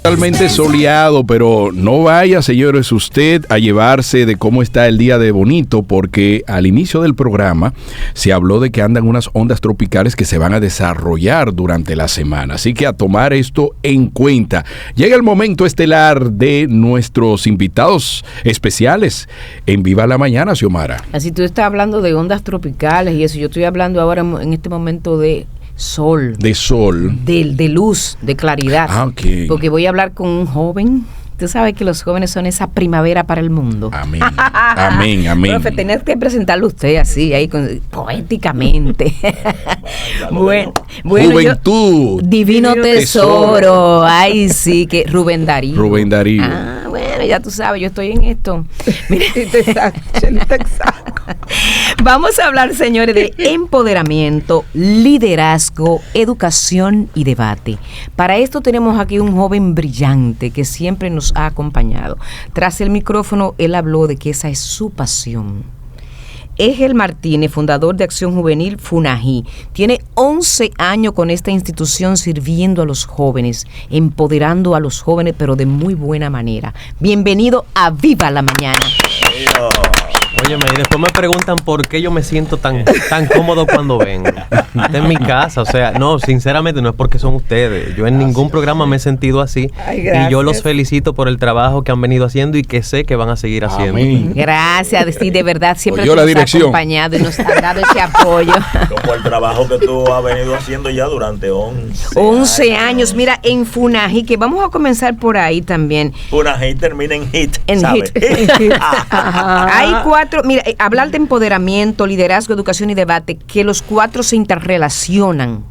Totalmente soleado, pero no vaya, señores, usted a llevarse de cómo está el día de bonito, porque al inicio del programa se habló de que andan unas ondas tropicales que se van a desarrollar durante la semana, así que a tomar esto en cuenta. Llega el momento estelar de nuestros invitados especiales en Viva la Mañana, Xiomara. Así tú estás hablando de ondas tropicales y eso, yo estoy hablando ahora en este momento de sol. De sol. De luz, de claridad. Ah, ok. Porque voy a hablar con un joven. Tú sabes que los jóvenes son esa primavera para el mundo. Amén. Amén, amén. Profe, tenés que presentarlo usted así, ahí poéticamente. bueno, Juventud. Divino tesoro. Ay, sí, que Rubén Darío. Rubén Darío. Ah, bueno, ya tú sabes, yo estoy en esto. Mira, vamos a hablar, señores, de empoderamiento, liderazgo, educación y debate. Para esto tenemos aquí un joven brillante que siempre nos ha acompañado. Tras el micrófono, él habló de que esa es su pasión. Egel Martínez, fundador de Acción Juvenil FUNAJI, tiene 11 años con esta institución sirviendo a los jóvenes, empoderando a los jóvenes, pero de muy buena manera. Bienvenido a Viva la Mañana. Óyeme, y después me preguntan por qué yo me siento tan cómodo cuando vengo. Está en mi casa, o sea, no, sinceramente no es porque son ustedes. Yo en ningún programa me he sentido así. Ay, y yo los felicito por el trabajo que han venido haciendo y que sé que van a seguir haciendo. Amén. Gracias, sí, de verdad, siempre Oyó nos la ha acompañado y nos ha dado ese apoyo. Como el trabajo que tú has venido haciendo ya durante 11 años. Mira, en FUNAJI, que vamos a comenzar por ahí también. FUNAJI termina en HIT, En ¿sabes? HIT. Hay 4, mira, hablar de empoderamiento, liderazgo, educación y debate, que los 4 se interrelacionan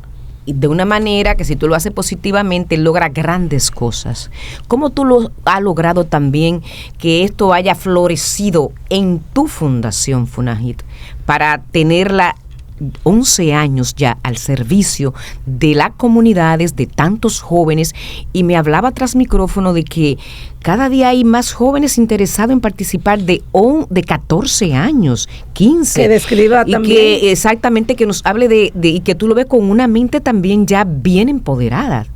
y de una manera que si tú lo haces positivamente logra grandes cosas. ¿Cómo tú lo has logrado también que esto haya florecido en tu fundación FUNAJI para tenerla 11 años ya al servicio de las comunidades, de tantos jóvenes? Y me hablaba tras micrófono de que cada día hay más jóvenes interesados en participar de 14 años, 15. Que describa y también. que exactamente, que nos hable de y que tú lo ves con una mente también ya bien empoderada.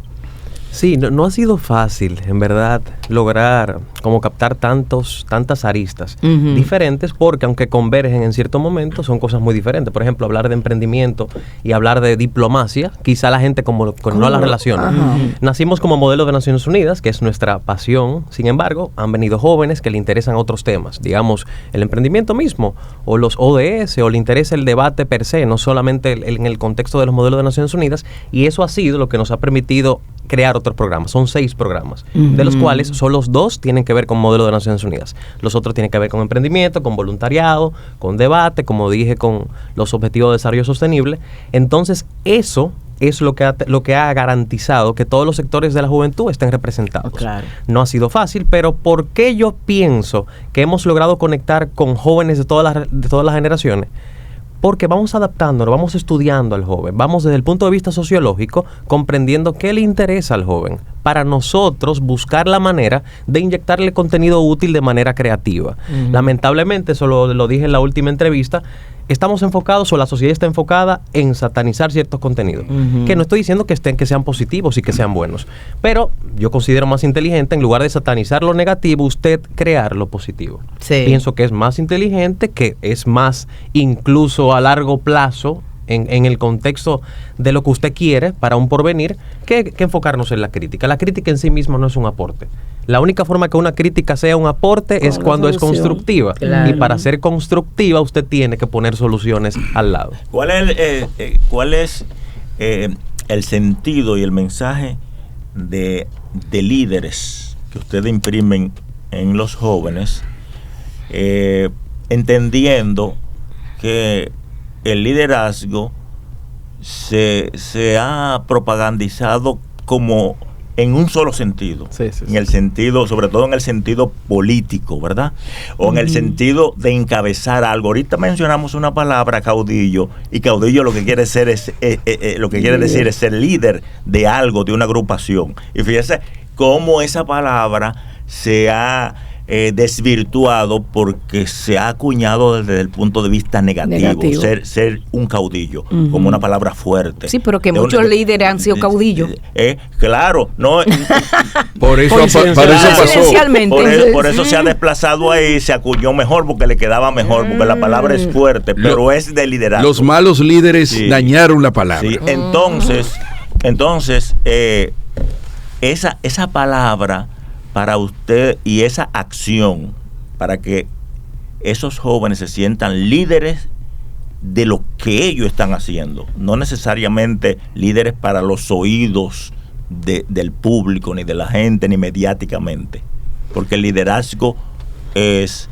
Sí, no ha sido fácil, en verdad, lograr como captar tantas aristas diferentes, porque aunque convergen en cierto momento, son cosas muy diferentes. Por ejemplo, hablar de emprendimiento y hablar de diplomacia, quizá la gente como no las relaciona. Nacimos como modelo de Naciones Unidas, que es nuestra pasión. Sin embargo, han venido jóvenes que le interesan otros temas, digamos, el emprendimiento mismo, o los ODS, o le interesa el debate per se, no solamente en el contexto de los modelos de Naciones Unidas, y eso ha sido lo que nos ha permitido crear otros programas. Son 6 programas, de los cuales solo 2 tienen que ver con modelo de Naciones Unidas. Los otros tienen que ver con emprendimiento, con voluntariado, con debate, como dije, con los objetivos de desarrollo sostenible. Entonces, eso es lo que ha garantizado que todos los sectores de la juventud estén representados. Claro. No ha sido fácil, pero ¿por qué yo pienso que hemos logrado conectar con jóvenes de todas las generaciones? Porque vamos adaptándonos, vamos estudiando al joven, vamos desde el punto de vista sociológico comprendiendo qué le interesa al joven, para nosotros buscar la manera de inyectarle contenido útil de manera creativa. Lamentablemente, eso lo dije en la última entrevista, estamos enfocados, o la sociedad está enfocada en satanizar ciertos contenidos, que no estoy diciendo que sean positivos y que sean buenos, pero yo considero más inteligente, en lugar de satanizar lo negativo, usted crear lo positivo. Sí. Pienso que es más inteligente, que es más incluso a largo plazo en el contexto de lo que usted quiere para un porvenir, que enfocarnos en la crítica. La crítica en sí misma no es un aporte. La única forma que una crítica sea un aporte es cuando es constructiva. Claro. Y para ser constructiva usted tiene que poner soluciones al lado. ¿Cuál es el sentido y el mensaje de líderes que ustedes imprimen en los jóvenes, entendiendo que el liderazgo se ha propagandizado como en un solo sentido, en el sentido, sobre todo en el sentido político, ¿verdad? O en el sentido de encabezar algo. Ahorita mencionamos una palabra, caudillo, y caudillo lo que quiere ser lo que quiere decir es ser líder de algo, de una agrupación. Y fíjese cómo esa palabra se ha desvirtuado porque se ha acuñado desde el punto de vista negativo. Ser un caudillo, como una palabra fuerte. Sí, pero que muchos líderes han sido caudillos. Claro, no. Por eso pasó. Por eso se ha desplazado ahí, se acuñó mejor porque le quedaba mejor, porque la palabra es fuerte, pero es de liderazgo. Los malos líderes dañaron la palabra. Sí, entonces esa palabra para usted y esa acción para que esos jóvenes se sientan líderes de lo que ellos están haciendo, no necesariamente líderes para los oídos del público, ni de la gente, ni mediáticamente, porque el liderazgo es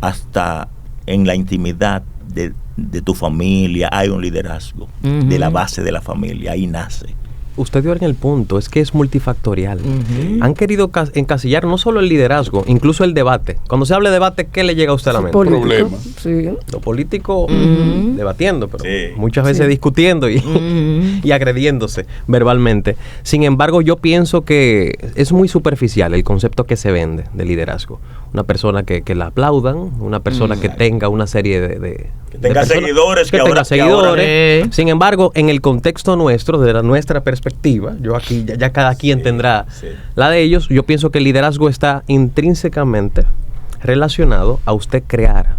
hasta en la intimidad de tu familia. Hay un liderazgo de la base de la familia, ahí nace. Usted dio en el punto, es que es multifactorial. Han querido encasillar no solo el liderazgo, incluso el debate. Cuando se habla de debate, ¿qué le llega a usted a la mente? Problema. Sí. Lo político debatiendo, pero muchas veces discutiendo y agrediéndose verbalmente. Sin embargo, yo pienso que es muy superficial el concepto que se vende de liderazgo. Una persona que la aplaudan, una persona que tenga una serie de que tenga seguidores, que tenga seguidores. Sin embargo, en el contexto nuestro, desde nuestra perspectiva, yo aquí ya cada quien tendrá la de ellos. Yo pienso que el liderazgo está intrínsecamente relacionado a usted crear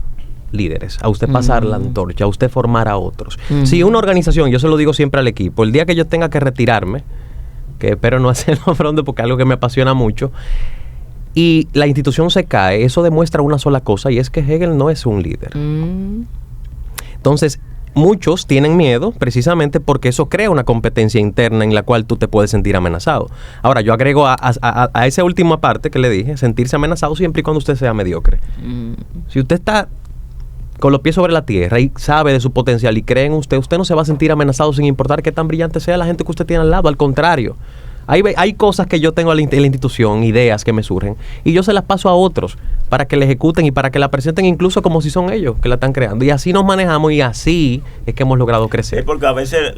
líderes, a usted pasar la antorcha, a usted formar a otros. Si una organización, yo se lo digo siempre al equipo, el día que yo tenga que retirarme, que espero no hacerlo pronto porque es algo que me apasiona mucho, y la institución se cae, eso demuestra una sola cosa, y es que Hegel no es un líder. Entonces, muchos tienen miedo precisamente porque eso crea una competencia interna en la cual tú te puedes sentir amenazado. Ahora, yo agrego a esa última parte que le dije, sentirse amenazado siempre y cuando usted sea mediocre. Si usted está con los pies sobre la tierra y sabe de su potencial y cree en usted no se va a sentir amenazado sin importar qué tan brillante sea la gente que usted tiene al lado. Al contrario, hay cosas que yo tengo en la institución, ideas que me surgen, y yo se las paso a otros para que la ejecuten y para que la presenten incluso como si son ellos que la están creando. Y así nos manejamos y así es que hemos logrado crecer. Sí, porque a veces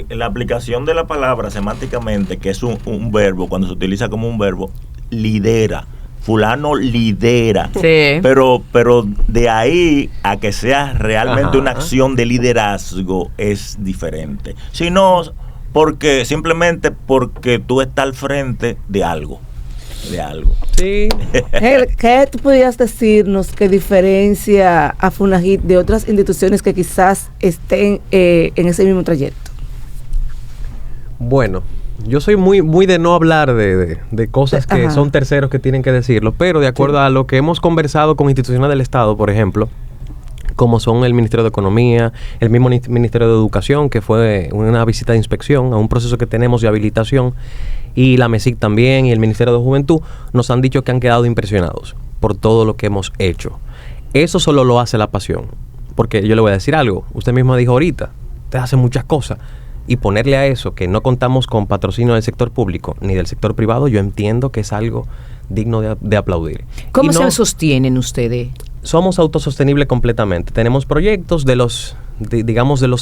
la aplicación de la palabra semánticamente, que es un verbo, cuando se utiliza como un verbo, lidera. Fulano lidera, pero de ahí a que sea realmente una acción de liderazgo es diferente. Si no, simplemente porque tú estás al frente de algo. Sí. ¿Qué tú podrías decirnos que diferencia a Funagit de otras instituciones que quizás estén en ese mismo trayecto? Bueno, yo soy muy de no hablar de cosas que son terceros que tienen que decirlo, pero de acuerdo a lo que hemos conversado con instituciones del Estado, por ejemplo, como son el Ministerio de Economía, el mismo Ministerio de Educación, que fue una visita de inspección a un proceso que tenemos de habilitación, y la MESIC también, y el Ministerio de Juventud, nos han dicho que han quedado impresionados por todo lo que hemos hecho. Eso solo lo hace la pasión, porque yo le voy a decir algo, usted mismo dijo ahorita, usted hace muchas cosas, y ponerle a eso que no contamos con patrocinio del sector público ni del sector privado, yo entiendo que es algo digno de aplaudir. ¿Cómo se sostienen ustedes? Somos autosostenibles completamente. Tenemos proyectos de los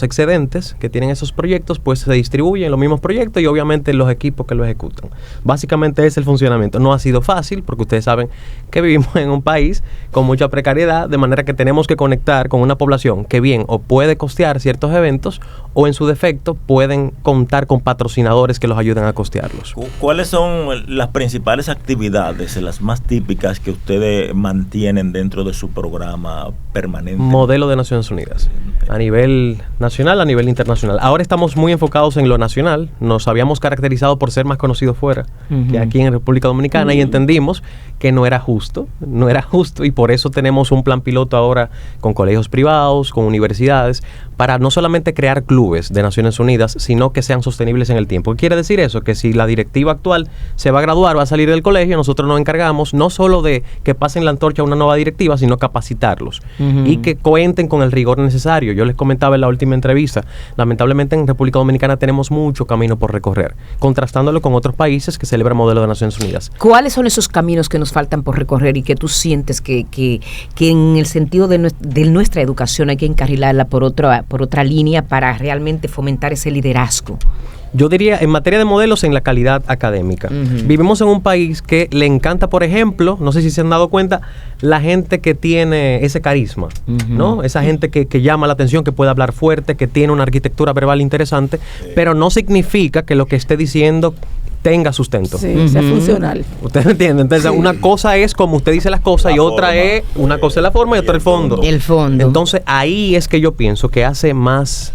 excedentes que tienen esos proyectos, pues se distribuyen los mismos proyectos y obviamente los equipos que lo ejecutan. Básicamente es el funcionamiento. No ha sido fácil porque ustedes saben que vivimos en un país con mucha precariedad, de manera que tenemos que conectar con una población que bien o puede costear ciertos eventos o en su defecto pueden contar con patrocinadores que los ayuden a costearlos. ¿Cuáles son las principales actividades, las más típicas que ustedes mantienen dentro de su programa permanente? Modelo de Naciones Unidas. A nivel nacional, a nivel internacional. Ahora estamos muy enfocados en lo nacional. Nos habíamos caracterizado por ser más conocidos fuera que aquí en República Dominicana y entendimos que no era justo y por eso tenemos un plan piloto ahora con colegios privados, con universidades, para no solamente crear clubes de Naciones Unidas, sino que sean sostenibles en el tiempo. ¿Qué quiere decir eso? Que si la directiva actual se va a graduar, va a salir del colegio, nosotros nos encargamos no solo de que pasen la antorcha a una nueva directiva, sino capacitarlos y que cuenten con el rigor necesario. Yo les comentaba en la última entrevista, lamentablemente en República Dominicana tenemos mucho camino por recorrer, contrastándolo con otros países que celebran modelo de Naciones Unidas. ¿Cuáles son esos caminos que nos nos faltan por recorrer y que tú sientes que en el sentido de nuestra educación hay que encarrilarla por otra línea para realmente fomentar ese liderazgo? Yo diría, en materia de modelos, en la calidad académica. Vivimos en un país que le encanta, por ejemplo, no sé si se han dado cuenta, la gente que tiene ese carisma, ¿no? Esa gente que llama la atención, que puede hablar fuerte, que tiene una arquitectura verbal interesante, pero no significa que lo que esté diciendo tenga sustento. Sí, sea funcional. ¿Ustedes me entienden? Entonces, una cosa es como usted dice las cosas y otra es, una cosa es la forma y otra el fondo. El fondo. Entonces, ahí es que yo pienso que hace más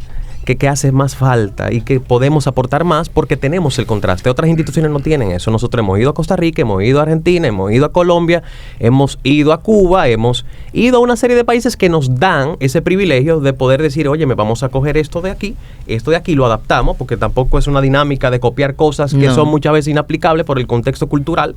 falta y que podemos aportar más porque tenemos el contraste. Otras instituciones no tienen eso. Nosotros hemos ido a Costa Rica, hemos ido a Argentina, hemos ido a Colombia, hemos ido a Cuba, hemos ido a una serie de países que nos dan ese privilegio de poder decir, oye, me vamos a coger esto de aquí lo adaptamos, porque tampoco es una dinámica de copiar cosas que son muchas veces inaplicables por el contexto cultural,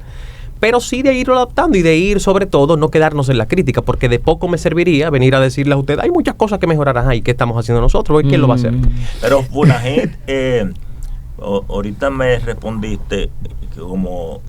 pero sí de irlo adaptando y de ir, sobre todo, no quedarnos en la crítica, porque de poco me serviría venir a decirle a usted, hay muchas cosas que mejorarán ahí, ¿qué estamos haciendo nosotros? ¿Quién lo va a hacer? Pero Funagit, ahorita me respondiste como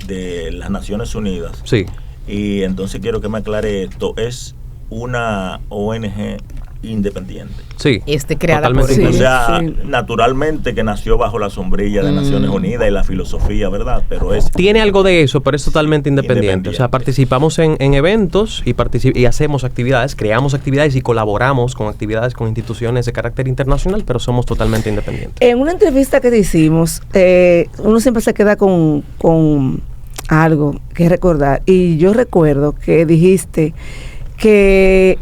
de las Naciones Unidas. Sí. Y entonces quiero que me aclare esto. Es una ONG independiente. Sí. Creada por o sea, naturalmente que nació bajo la sombrilla de Naciones Unidas y la filosofía, ¿verdad? Pero tiene algo de eso, pero es totalmente independiente. O sea, participamos en eventos y hacemos actividades, creamos actividades y colaboramos con actividades con instituciones de carácter internacional, pero somos totalmente independientes. En una entrevista que te hicimos, uno siempre se queda con algo que recordar. Y yo recuerdo que dijiste que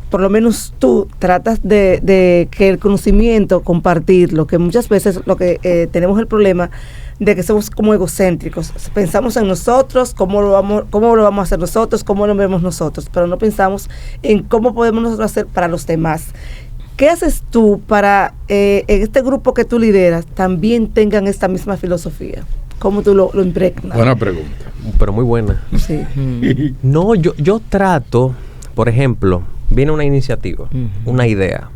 por lo menos tú tratas de que el conocimiento, compartirlo, que muchas veces lo que tenemos el problema de que somos como egocéntricos. Pensamos en nosotros, cómo lo vamos a hacer nosotros, cómo lo vemos nosotros, pero no pensamos en cómo podemos nosotros hacer para los demás. ¿Qué haces tú para en este grupo que tú lideras también tengan esta misma filosofía? ¿Cómo tú lo impregnas? Buena pregunta. Pero muy buena. Sí. No, yo trato, por ejemplo, viene una iniciativa, una idea.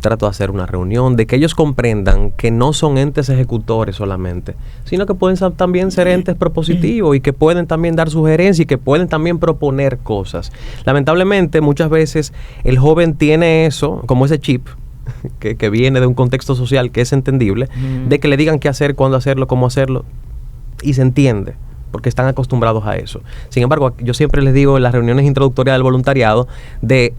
Trato de hacer una reunión, de que ellos comprendan que no son entes ejecutores solamente, sino que pueden también ser entes propositivos y que pueden también dar sugerencias y que pueden también proponer cosas. Lamentablemente, muchas veces el joven tiene eso, como ese chip, que viene de un contexto social que es entendible, de que le digan qué hacer, cuándo hacerlo, cómo hacerlo, y se entiende, porque están acostumbrados a eso. Sin embargo, yo siempre les digo en las reuniones introductorias del voluntariado,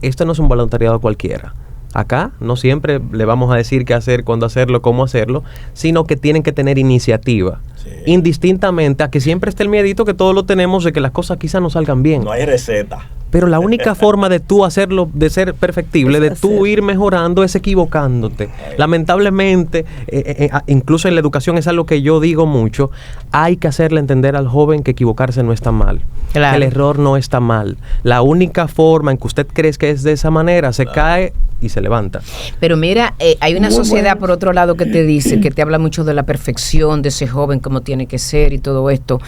esto no es un voluntariado cualquiera. Acá no siempre le vamos a decir qué hacer, cuándo hacerlo, cómo hacerlo, sino que tienen que tener iniciativa. Sí. Indistintamente a que siempre esté el miedito que todos lo tenemos de que las cosas quizás no salgan bien. No hay receta. Pero la única forma de tú hacerlo, de ser perfectible, de tú ir mejorando, es equivocándote. Lamentablemente, incluso en la educación es algo que yo digo mucho, hay que hacerle entender al joven que equivocarse no está mal. Claro. El error no está mal. La única forma en que usted cree que es de esa manera, se cae y se levanta. Pero mira, hay una sociedad por otro lado que te dice, que te habla mucho de la perfección de ese joven, cómo tiene que ser y todo esto.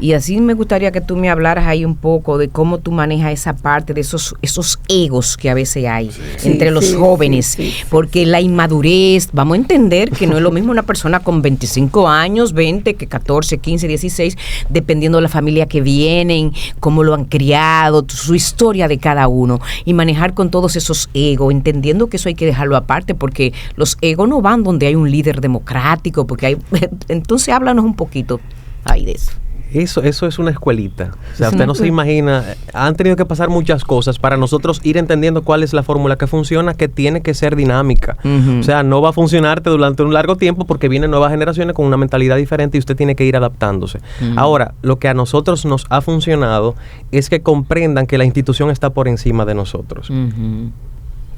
Y así me gustaría que tú me hablaras ahí un poco de cómo tú manejas esa parte de esos egos que a veces hay entre los jóvenes, porque la inmadurez, vamos a entender que no es lo mismo una persona con 25 años, 20, que 14, 15, 16, dependiendo de la familia que vienen, cómo lo han criado, su historia de cada uno, y manejar con todos esos egos, entendiendo que eso hay que dejarlo aparte, porque los egos no van donde hay un líder democrático, porque hay, entonces háblanos un poquito ahí de eso. Eso es una escuelita. O sea, usted no se imagina, han tenido que pasar muchas cosas para nosotros ir entendiendo cuál es la fórmula que funciona, que tiene que ser dinámica. O sea, no va a funcionarte durante un largo tiempo porque vienen nuevas generaciones con una mentalidad diferente y usted tiene que ir adaptándose. Ahora, lo que a nosotros nos ha funcionado es que comprendan que la institución está por encima de nosotros.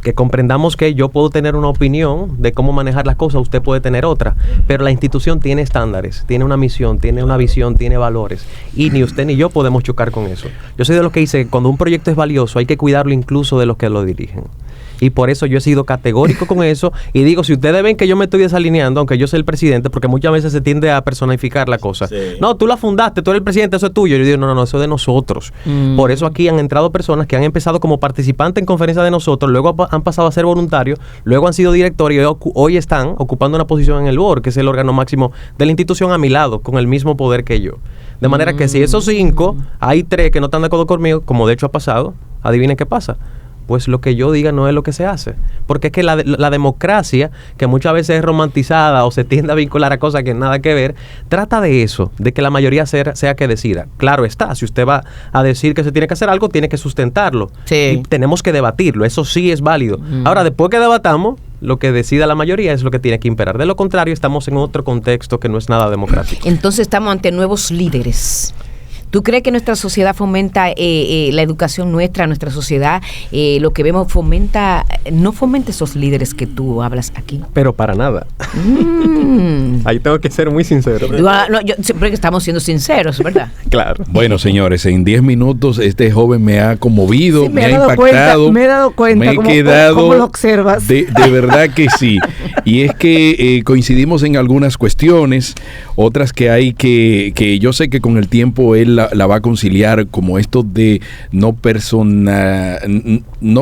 Que comprendamos que yo puedo tener una opinión de cómo manejar las cosas, usted puede tener otra, pero la institución tiene estándares, tiene una misión, tiene una visión, tiene valores, y ni usted ni yo podemos chocar con eso. Yo soy de los que dice que cuando un proyecto es valioso hay que cuidarlo incluso de los que lo dirigen. Y por eso yo he sido categórico con eso y digo, si ustedes ven que yo me estoy desalineando, aunque yo soy el presidente, porque muchas veces se tiende a personificar la cosa. No, tú la fundaste, tú eres el presidente, eso es tuyo. Yo digo, no, eso es de nosotros. Por eso aquí han entrado personas que han empezado como participantes en conferencias de nosotros, luego han pasado a ser voluntarios, luego han sido directores y hoy están ocupando una posición en el board, que es el órgano máximo de la institución, a mi lado, con el mismo poder que yo. De manera que si esos 5, hay 3 que no están de acuerdo conmigo, como de hecho ha pasado, adivinen qué pasa. Pues lo que yo diga no es lo que se hace. Porque es que la democracia, que muchas veces es romantizada o se tiende a vincular a cosas que nada que ver, trata de eso, de que la mayoría sea que decida. Claro está, si usted va a decir que se tiene que hacer algo, tiene que sustentarlo. Sí. Y tenemos que debatirlo, eso sí es válido. Ahora, después que debatamos, lo que decida la mayoría es lo que tiene que imperar. De lo contrario, estamos en otro contexto que no es nada democrático. Entonces estamos ante nuevos líderes. ¿Tú crees que nuestra sociedad fomenta la educación nuestra sociedad, lo que vemos no fomenta esos líderes que tú hablas aquí? Pero para nada. Ahí tengo que ser muy sincero. Yo siempre que estamos siendo sinceros, ¿verdad? Claro. Bueno, señores, en 10 minutos este joven me ha conmovido, Sí, me ha impactado. Me he dado cuenta cómo lo observas. De verdad que sí. Y es que coincidimos en algunas cuestiones, otras que hay que yo sé que con el tiempo él la va a conciliar, como esto de no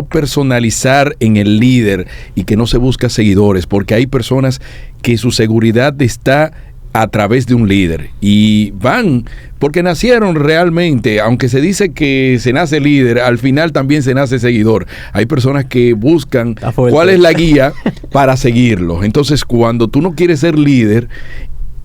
personalizar en el líder y que no se busca seguidores, porque hay personas que su seguridad está a través de un líder y van porque nacieron realmente, aunque se dice que se nace líder, al final también se nace seguidor. Hay personas que buscan cuál es la guía para seguirlos. Entonces, cuando tú no quieres ser líder,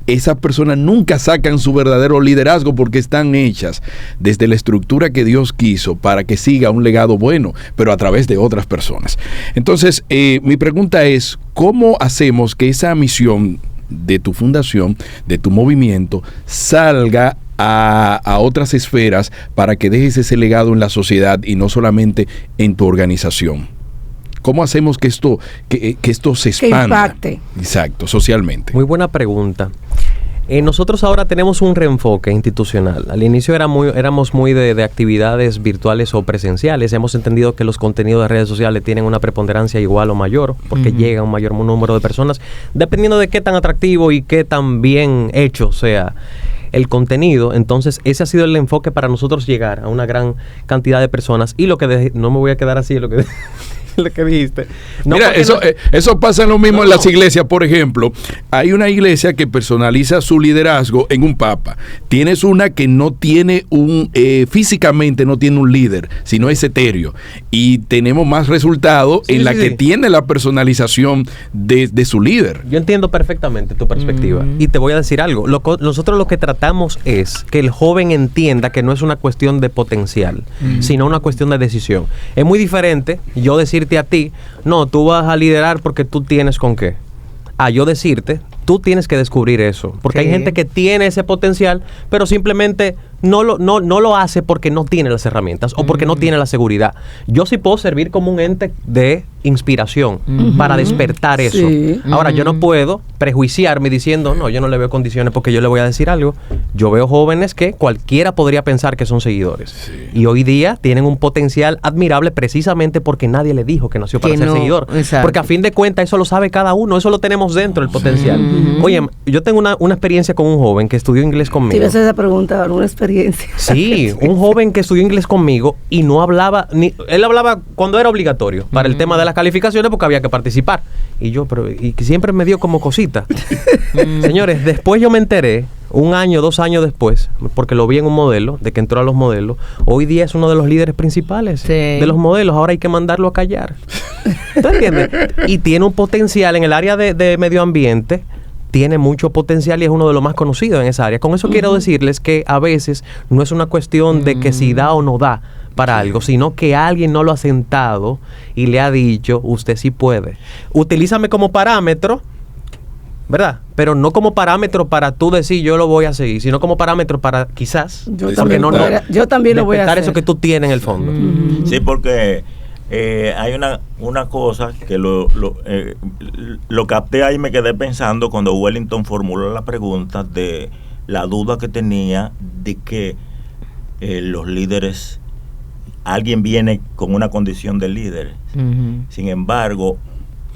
esas personas nunca sacan su verdadero liderazgo porque están hechas desde la estructura que Dios quiso para que siga un legado bueno, pero a través de otras personas. Entonces, mi pregunta es, ¿cómo hacemos que esa misión de tu fundación, de tu movimiento, salga a otras esferas para que dejes ese legado en la sociedad y no solamente en tu organización? ¿Cómo hacemos que esto se expanda? Que impacte. Exacto, socialmente. Muy buena pregunta. Nosotros ahora tenemos un reenfoque institucional. Al inicio éramos muy de actividades virtuales o presenciales. Hemos entendido que los contenidos de redes sociales tienen una preponderancia igual o mayor, porque llega un mayor número de personas, dependiendo de qué tan atractivo y qué tan bien hecho sea el contenido. Entonces ese ha sido el enfoque para nosotros, llegar a una gran cantidad de personas. Y lo que no me voy a quedar así, lo que dijiste. No, mira, eso pasa lo mismo en las iglesias. Por ejemplo, hay una iglesia que personaliza su liderazgo en un papa. Tienes una que no tiene físicamente no tiene un líder, sino es etéreo. Y tenemos más resultados en la que tiene la personalización de su líder. Yo entiendo perfectamente tu perspectiva. Y te voy a decir algo. Nosotros lo que tratamos es que el joven entienda que no es una cuestión de potencial, sino una cuestión de decisión. Es muy diferente yo decirte a ti, no, tú vas a liderar porque tú tienes con qué. A yo decirte, tú tienes que descubrir eso. Porque hay gente que tiene ese potencial, pero simplemente no lo hace porque no tiene las herramientas o porque no tiene la seguridad. Yo sí puedo servir como un ente de inspiración para despertar eso. Sí. Ahora, yo no puedo prejuiciarme diciendo, no, yo no le veo condiciones, porque yo le voy a decir algo. Yo veo jóvenes que cualquiera podría pensar que son seguidores. Sí. Y hoy día tienen un potencial admirable precisamente porque nadie le dijo que nació para ser seguidor. Exacto. Porque a fin de cuentas eso lo sabe cada uno, eso lo tenemos dentro, el potencial. Oye, yo tengo una experiencia con un joven que estudió inglés conmigo. Si ves esa pregunta, alguna experiencia. Sí, un joven que estudió inglés conmigo y no hablaba, él hablaba cuando era obligatorio para el tema de las calificaciones porque había que participar. Y siempre me dio como cosita. Señores, después yo me enteré, 1 año, 2 años después, porque lo vi en un modelo, de que entró a los modelos. Hoy día es uno de los líderes principales de los modelos. Ahora hay que mandarlo a callar. ¿Tú entiendes? Y tiene un potencial en el área de medio ambiente. Tiene mucho potencial y es uno de los más conocidos en esa área. Con eso quiero decirles que a veces no es una cuestión de que si da o no da para algo, sino que alguien no lo ha sentado y le ha dicho, usted sí puede. Utilízame como parámetro, ¿verdad? Pero no como parámetro para tú decir yo lo voy a seguir, sino como parámetro para quizás yo también lo voy a hacer. Eso que tú tienes en el fondo. Sí, porque hay una cosa que lo capté ahí y me quedé pensando cuando Wellington formuló la pregunta de la duda que tenía de que los líderes, alguien viene con una condición de líder. Sin embargo,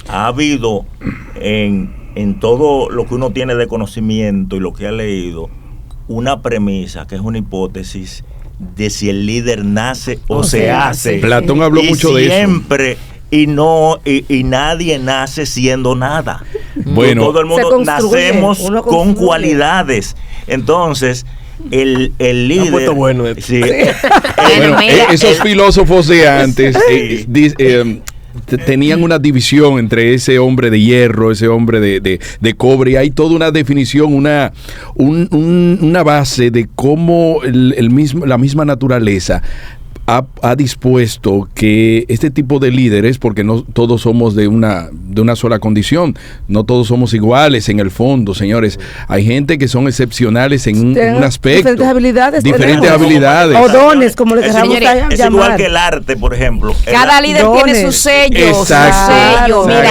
ha habido en todo lo que uno tiene de conocimiento y lo que ha leído, una premisa que es una hipótesis de si el líder nace o se hace. Platón habló mucho de eso. Siempre, y nadie nace siendo nada. Bueno, todo el mundo nacemos con cualidades. Entonces, el líder. puesto bueno esto. Sí. Bueno, esos filósofos de antes tenían una división entre ese hombre de hierro, ese hombre de cobre. Hay toda una definición, una base de cómo la misma naturaleza ha dispuesto que este tipo de líderes, porque no todos somos de una sola condición, no todos somos iguales en el fondo, señores. Hay gente que son excepcionales en un aspecto. Diferentes habilidades. O dones, como le queramos llamar. Es igual que el arte, por ejemplo. Cada líder tiene su sello. Exacto. Mira,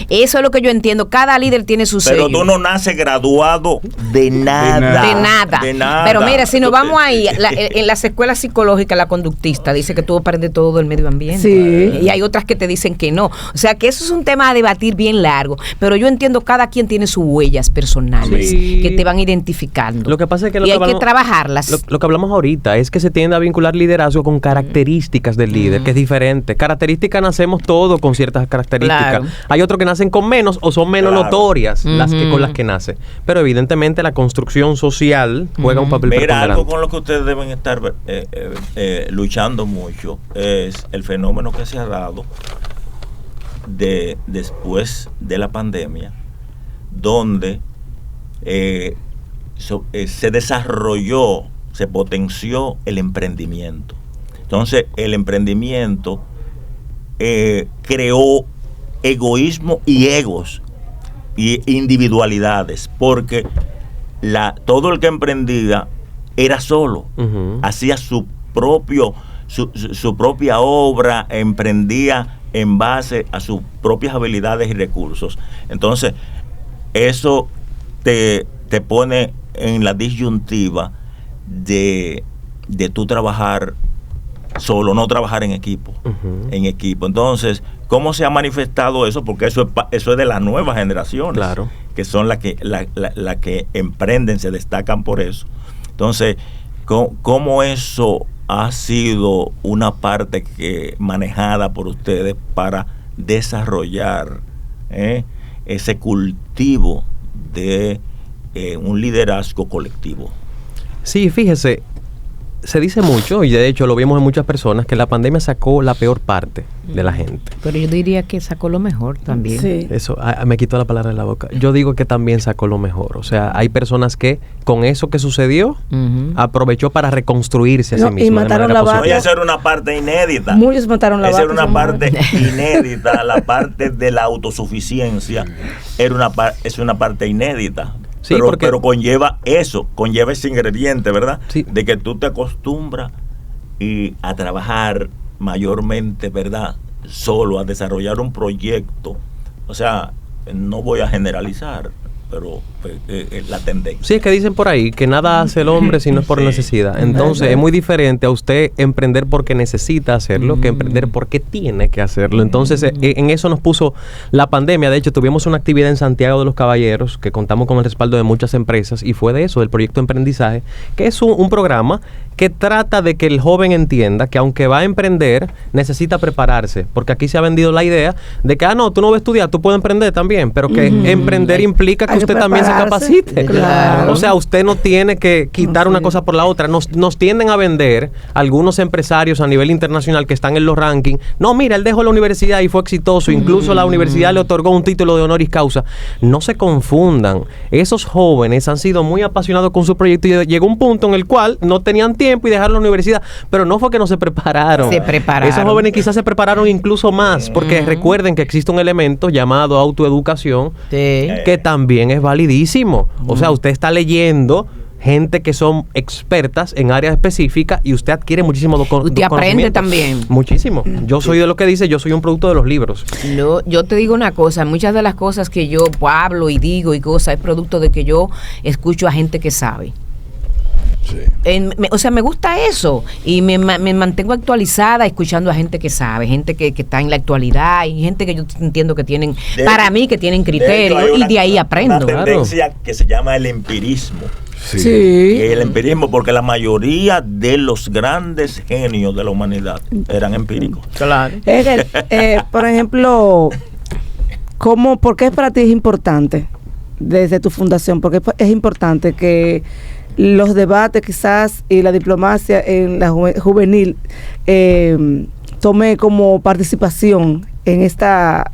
eso es lo que yo entiendo. Cada líder tiene su sello. Pero tú no naces graduado de nada. De nada. Pero mira, si nos vamos ahí, en las escuelas psicológicas, la conductista dice que tú aprendes todo del medio ambiente. Sí. Y hay otras que te dicen que no. O sea, que eso es un tema a debatir bien largo. Pero yo entiendo cada quien tiene sus huellas personales que te van identificando. Lo que pasa es que hay que trabajarlas. Lo que hablamos ahorita es que se tiende a vincular liderazgo con características del líder, que es diferente. Características nacemos todos con ciertas características. Claro. Hay otros que nacen con menos o son menos notorias con las que nace. Pero evidentemente la construcción social juega un papel preponderante. Algo con lo que ustedes deben estar luchando mucho es el fenómeno que se ha dado después de la pandemia, donde se desarrolló, se potenció el emprendimiento. Entonces el emprendimiento creó egoísmo y egos y individualidades, porque todo el que emprendía era solo, hacía su propia obra, emprendía en base a sus propias habilidades y recursos. Entonces, eso te pone en la disyuntiva de tú trabajar solo, no trabajar en equipo. Entonces, ¿cómo se ha manifestado eso? Porque eso es de las nuevas generaciones, claro, que son las que emprenden, se destacan por eso. Entonces, ¿cómo eso ha sido una parte manejada por ustedes para desarrollar ese cultivo de un liderazgo colectivo? Sí, fíjese, se dice mucho, y de hecho lo vimos en muchas personas, que la pandemia sacó la peor parte de la gente. Pero yo diría que sacó lo mejor también. Sí. Eso, me quitó la palabra de la boca. Yo digo que también sacó lo mejor. O sea, hay personas que con eso que sucedió, aprovechó para reconstruirse a sí mismo. Y mataron la vaca. Esa era una parte inédita. Muchos mataron la vaca. Esa era una parte inédita. La parte de la autosuficiencia es una parte inédita. Sí, pero conlleva ese ingrediente, ¿verdad? Sí. De que tú te acostumbras a trabajar mayormente, ¿verdad? Solo, a desarrollar un proyecto. O sea, no voy a generalizar, pero la tendencia. Sí, es que dicen por ahí que nada hace el hombre si no es por necesidad. Entonces es muy diferente a usted emprender porque necesita hacerlo que emprender porque tiene que hacerlo. Entonces en eso nos puso la pandemia. De hecho, tuvimos una actividad en Santiago de los Caballeros que contamos con el respaldo de muchas empresas, y fue de eso, del proyecto Emprendizaje, que es un programa que trata de que el joven entienda que aunque va a emprender, necesita prepararse, porque aquí se ha vendido la idea de que, no, tú no vas a estudiar, tú puedes emprender también, pero que emprender implica que usted también se capacite. Claro. O sea, usted no tiene que quitar una cosa por la otra. Nos tienden a vender algunos empresarios a nivel internacional que están en los rankings. No, mira, él dejó la universidad y fue exitoso, incluso la universidad le otorgó un título de honoris causa. No se confundan. Esos jóvenes han sido muy apasionados con su proyecto y llegó un punto en el cual no tenían tiempo y dejaron la universidad, pero no fue que no se prepararon. Se prepararon. Esos jóvenes quizás se prepararon incluso más, porque recuerden que existe un elemento llamado autoeducación, que también es validísimo. O sea, usted está leyendo gente que son expertas en áreas específicas y usted adquiere muchísimo usted aprende también. Muchísimo. Yo soy de lo que dice, yo soy un producto de los libros. No, yo te digo una cosa, muchas de las cosas que yo hablo y digo y cosas es producto de que yo escucho a gente que sabe. Sí. O sea, me gusta eso y me mantengo actualizada escuchando a gente que sabe, gente que está en la actualidad y gente que yo entiendo que tienen, para mí, que tienen criterio, y de ahí aprendo. Una tendencia que se llama el empirismo. Sí. El empirismo, porque la mayoría de los grandes genios de la humanidad eran empíricos. Claro. Por ejemplo, ¿por qué para ti es importante, desde tu fundación, porque es importante que los debates quizás y la diplomacia en la juvenil tome como participación en esta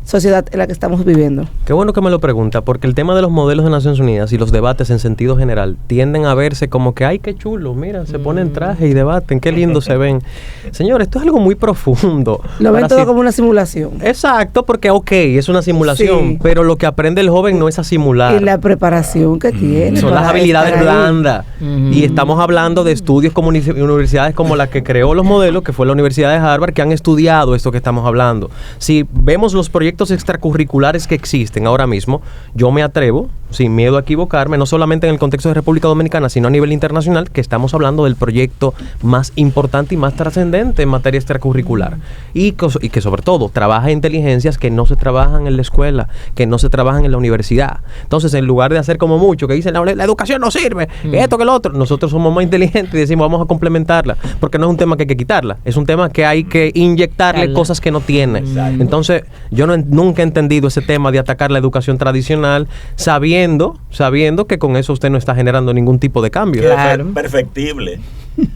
sociedad en la que estamos viviendo. Qué bueno que me lo pregunta, porque el tema de los modelos de Naciones Unidas y los debates en sentido general tienden a verse como que, ay, qué chulo, mira, se ponen traje y debaten, qué lindo se ven. Señor, esto es algo muy profundo. Lo ven todo como una simulación. Exacto, porque es una simulación, pero lo que aprende el joven no es a simular. Y la preparación que tiene. Son las habilidades blandas. Y estamos hablando de estudios como universidades como la que creó los modelos, que fue la Universidad de Harvard, que han estudiado esto que estamos hablando. Si vemos los proyectos extracurriculares que existen ahora mismo, yo me atrevo, sin miedo a equivocarme, no solamente en el contexto de República Dominicana, sino a nivel internacional, que estamos hablando del proyecto más importante y más trascendente en materia extracurricular. Y que sobre todo trabaja inteligencias que no se trabajan en la escuela, que no se trabajan en la universidad. Entonces, en lugar de hacer como mucho, que dicen, la educación no sirve, esto que lo otro, nosotros somos más inteligentes y decimos, vamos a complementarla, porque no es un tema que hay que quitarla, es un tema que hay que inyectarle cosas que no tiene. Entonces, yo nunca he entendido ese tema de atacar la educación tradicional, sabiendo que con eso usted no está generando ningún tipo de cambio. Claro. Perfectible.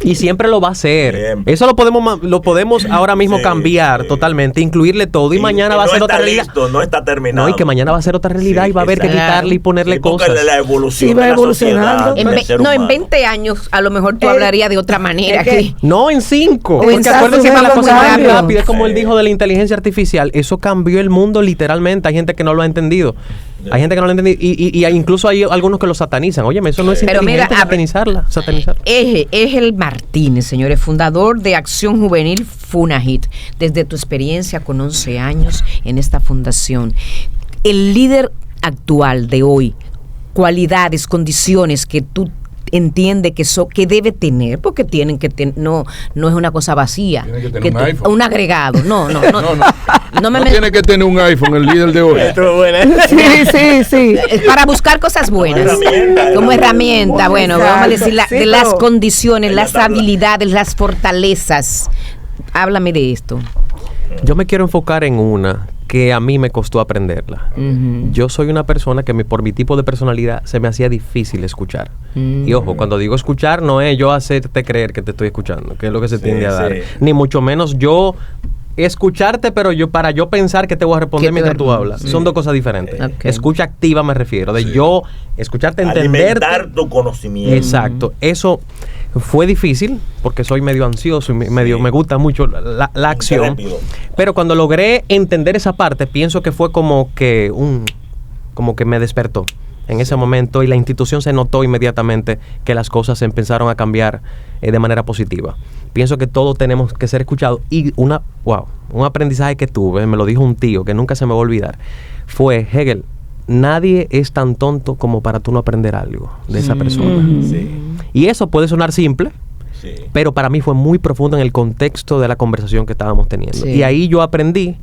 Y siempre lo va a hacer. Siempre. Eso lo podemos ahora mismo cambiar totalmente, incluirle todo, y mañana va a ser otra realidad. No está terminado. No, y que mañana va a ser otra realidad y va a haber que quitarle y ponerle cosas. La evolución va evolucionando. En 20 años a lo mejor tú hablarías de otra manera. No, en 5. Porque acuérdense que la cosa más rápida es como él dijo de la inteligencia artificial. Eso cambió el mundo literalmente. Hay gente que no lo ha entendido. Hay gente que no lo entiende y incluso hay algunos que lo satanizan. Óyeme, eso no es inteligente, satanizarla. Egel Martínez, señores, fundador de Acción Juvenil Funahit. Desde tu experiencia con 11 años en esta fundación, el líder actual de hoy, cualidades, condiciones que tú entiende que debe tener, porque tienen que no es una cosa vacía, tiene que tener un iPhone. Un agregado, no tiene que tener un iPhone el líder de hoy. Sí. Para buscar cosas buenas como herramienta, bueno, vamos a decir de las condiciones, las habilidades, las fortalezas. Háblame de esto. Yo me quiero enfocar en una que a mí me costó aprenderla. Yo soy una persona que por mi tipo de personalidad se me hacía difícil escuchar. Y ojo, cuando digo escuchar no es yo hacerte creer que te estoy escuchando, que es lo que se tiende a dar. Ni mucho menos yo escucharte, pero para yo pensar que te voy a responder mientras tú hablas. Son dos cosas diferentes. Escucha activa me refiero, de yo escucharte, entenderte. Alimentar tu conocimiento. Exacto. Eso fue difícil porque soy medio ansioso y me gusta mucho la acción. Pero cuando logré entender esa parte, pienso que fue como que me despertó en ese momento, y la institución se notó inmediatamente que las cosas se empezaron a cambiar de manera positiva. Pienso que todos tenemos que ser escuchados, y un aprendizaje que tuve, me lo dijo un tío que nunca se me va a olvidar, fue: Hegel, nadie es tan tonto como para tú no aprender algo de esa persona. Y eso puede sonar simple, pero para mí fue muy profundo en el contexto de la conversación que estábamos teniendo. Y ahí yo aprendí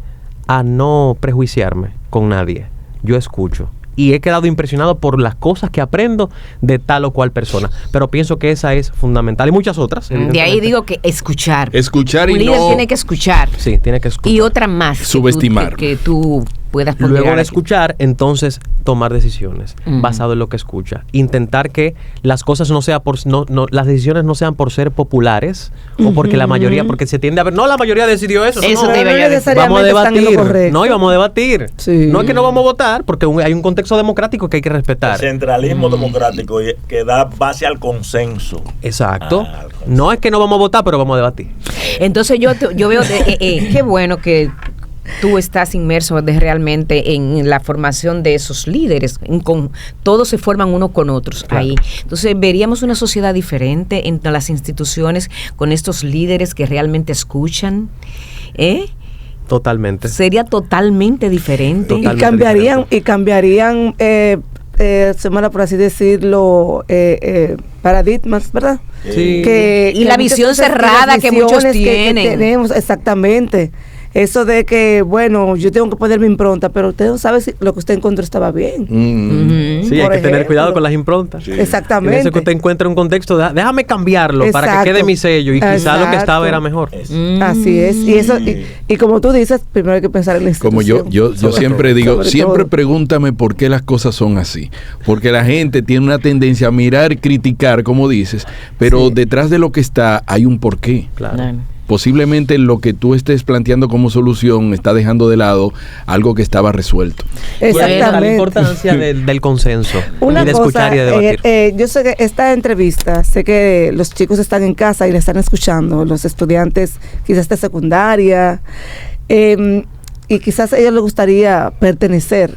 a no prejuiciarme con nadie. Yo escucho. Y he quedado impresionado por las cosas que aprendo de tal o cual persona. Pero pienso que esa es fundamental. Y muchas otras. De ahí digo que escuchar. Escuchar y un líder tiene que escuchar. Sí, tiene que escuchar. Y otra más. Subestimar. Que tú puedas poner. Luego de escuchar, entonces tomar decisiones basado en lo que escucha. Intentar que las cosas no sean las decisiones no sean por ser populares o porque la mayoría, porque se tiende a ver, no, la mayoría decidió eso. Eso no, te iba a decir. Vamos a debatir. No, y vamos a debatir. Sí. No es que no vamos a votar, porque hay un contexto democrático que hay que respetar. El centralismo democrático que da base al consenso. Exacto. No es que no vamos a votar, pero vamos a debatir. Entonces yo veo qué bueno que tú estás inmerso realmente en la formación de esos líderes. Todos se forman uno con otros ahí. Entonces veríamos una sociedad diferente entre las instituciones con estos líderes que realmente escuchan. Totalmente. Sería totalmente diferente. Y cambiarían semana, por así decirlo, paradigmas, ¿verdad? Sí. Y la visión cerrada que muchos tienen. Que tenemos, exactamente. eso de que, bueno, yo tengo que poner mi impronta, pero usted no sabe si lo que usted encontró estaba bien. Sí, hay que tener cuidado con las improntas. Sí. Exactamente. En eso que usted encuentra un contexto, déjame cambiarlo para que quede mi sello y quizá lo que estaba era mejor. Así es. Y eso y como tú dices, primero hay que pensar en la institución. Como yo siempre digo, siempre pregúntame por qué las cosas son así. Porque la gente tiene una tendencia a mirar, criticar, como dices, pero detrás de lo que está hay un porqué. Claro. Posiblemente lo que tú estés planteando como solución está dejando de lado algo que estaba resuelto. Exactamente. La importancia del consenso Una y de cosa, escuchar y de debatir. yo sé que esta entrevista, sé que los chicos están en casa y la están escuchando, los estudiantes quizás de secundaria, y quizás a ellos les gustaría pertenecer.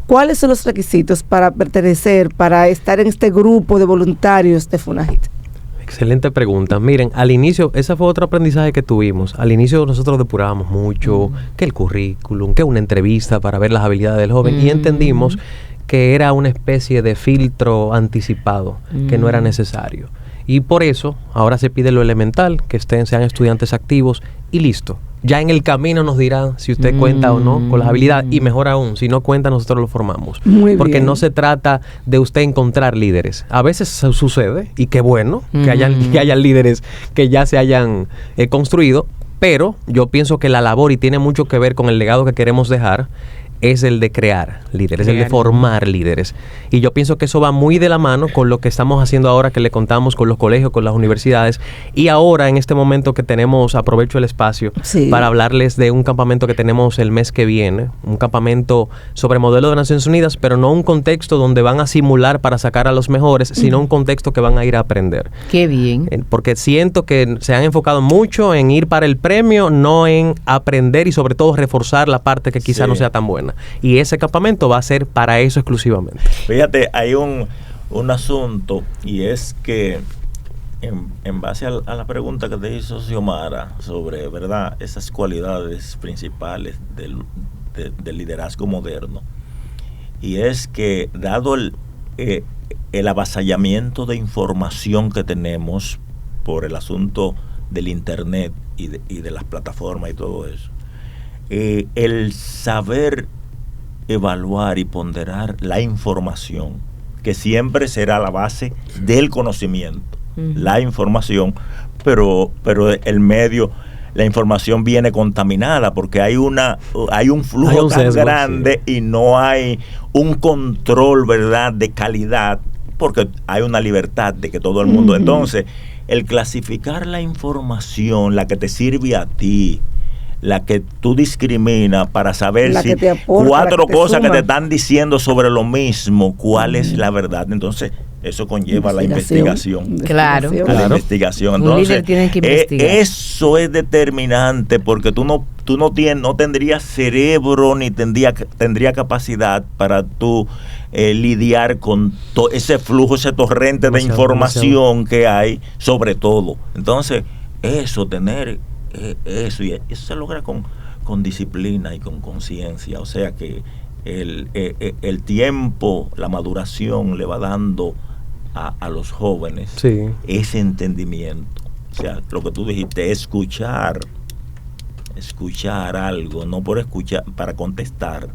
¿Cuáles son los requisitos para pertenecer, para estar en este grupo de voluntarios de FUNAGIT? Excelente pregunta. Miren, al inicio, ese fue otro aprendizaje que tuvimos. Al inicio nosotros depurábamos mucho, que el currículum, que una entrevista para ver las habilidades del joven, y entendimos que era una especie de filtro anticipado, que no era necesario. Y por eso, ahora se pide lo elemental, que sean estudiantes activos y listo. Ya en el camino nos dirán si usted cuenta o no con las habilidades, y mejor aún, si no cuenta, nosotros lo formamos. Porque no se trata de usted encontrar líderes. A veces sucede, y qué bueno que hayan líderes que ya se hayan construido, pero yo pienso que la labor, y tiene mucho que ver con el legado que queremos dejar, es el de crear líderes, el de formar líderes. Y yo pienso que eso va muy de la mano con lo que estamos haciendo ahora, que le contamos con los colegios, con las universidades. Y ahora, en este momento que tenemos, aprovecho el espacio para hablarles de un campamento que tenemos el mes que viene, un campamento sobre modelo de Naciones Unidas, pero no un contexto donde van a simular para sacar a los mejores, sino un contexto que van a ir a aprender. Qué bien. Porque siento que se han enfocado mucho en ir para el premio, no en aprender y sobre todo reforzar la parte que quizá no sea tan buena. Y ese campamento va a ser para eso exclusivamente. Fíjate, hay un asunto, y es que en base a la pregunta que te hizo Xiomara sobre, ¿verdad?, esas cualidades principales del liderazgo moderno, y es que dado el avasallamiento de información que tenemos por el asunto del internet y de las plataformas y todo eso, el saber evaluar y ponderar la información, que siempre será la base del conocimiento, la información, pero el medio, la información viene contaminada porque hay un flujo tan grande y no hay un control, ¿verdad?, de calidad, porque hay una libertad de que todo el mundo, entonces el clasificar la información, la que te sirve a ti, la que tú discriminas para saber si cuatro cosas que te están diciendo sobre lo mismo, cuál es la verdad. Entonces, eso conlleva la investigación. Claro. La investigación. Entonces, un líder tiene que investigar. Eso es determinante porque tú no tendrías cerebro ni tendría capacidad para tú lidiar con ese flujo, ese torrente de información que hay sobre todo. Entonces, eso se logra con disciplina y con conciencia, o sea que el tiempo, la maduración le va dando a los jóvenes ese entendimiento, o sea, lo que tú dijiste, escuchar algo, no por escuchar, para contestar,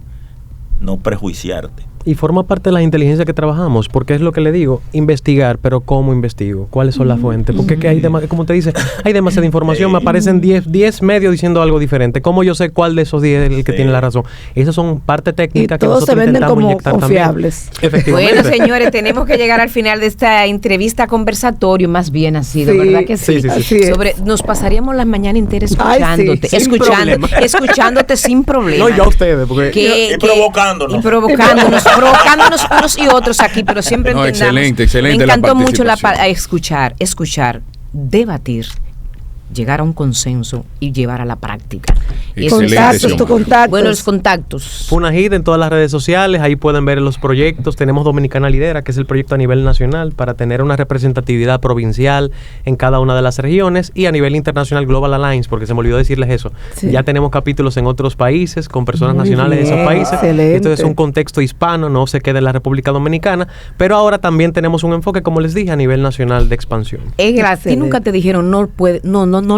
no prejuiciarte. Y forma parte de la inteligencia que trabajamos, porque es lo que le digo, investigar, pero ¿cómo investigo? ¿Cuáles son las fuentes? Porque que hay como te dice, hay demasiada información, me aparecen 10 medios diciendo algo diferente. ¿Cómo yo sé cuál de esos 10 es el que tiene la razón? Esas son parte técnica que nosotros intentamos inyectar confiables. También. Efectivamente. Bueno, señores, tenemos que llegar al final de esta entrevista conversatorio, más bien ha sido, ¿verdad que sí? Nos pasaríamos la mañana entera escuchándote, escuchándote sin problema. No, yo a ustedes, porque provocándonos unos y otros aquí, pero siempre entendamos. Excelente. Me encantó mucho escuchar, debatir, llegar a un consenso y llevar a la práctica. Contactos. Bueno, los contactos. FUNAGIT en todas las redes sociales, ahí pueden ver los proyectos. Tenemos Dominicana Lidera, que es el proyecto a nivel nacional para tener una representatividad provincial en cada una de las regiones, y a nivel internacional Global Alliance, porque se me olvidó decirles eso. Ya tenemos capítulos en otros países con personas nacionales de esos países. Excelente. Entonces es un contexto hispano, no se queda en la República Dominicana, pero ahora también tenemos un enfoque, como les dije, a nivel nacional de expansión. A ti nunca te dijeron no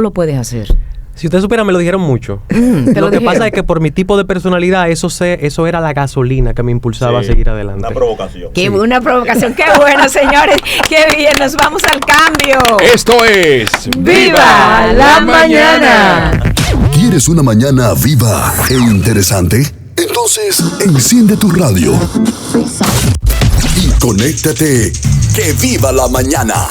lo puedes hacer. Si usted supiera, me lo dijeron mucho. Lo que pasa es que por mi tipo de personalidad, eso era la gasolina que me impulsaba a seguir adelante. Una provocación. Una provocación. Qué bueno, señores. Qué bien. Nos vamos al cambio. Esto es ¡Viva la mañana! ¿Quieres una mañana viva e interesante? Entonces, enciende tu radio y conéctate. ¡Que viva la mañana!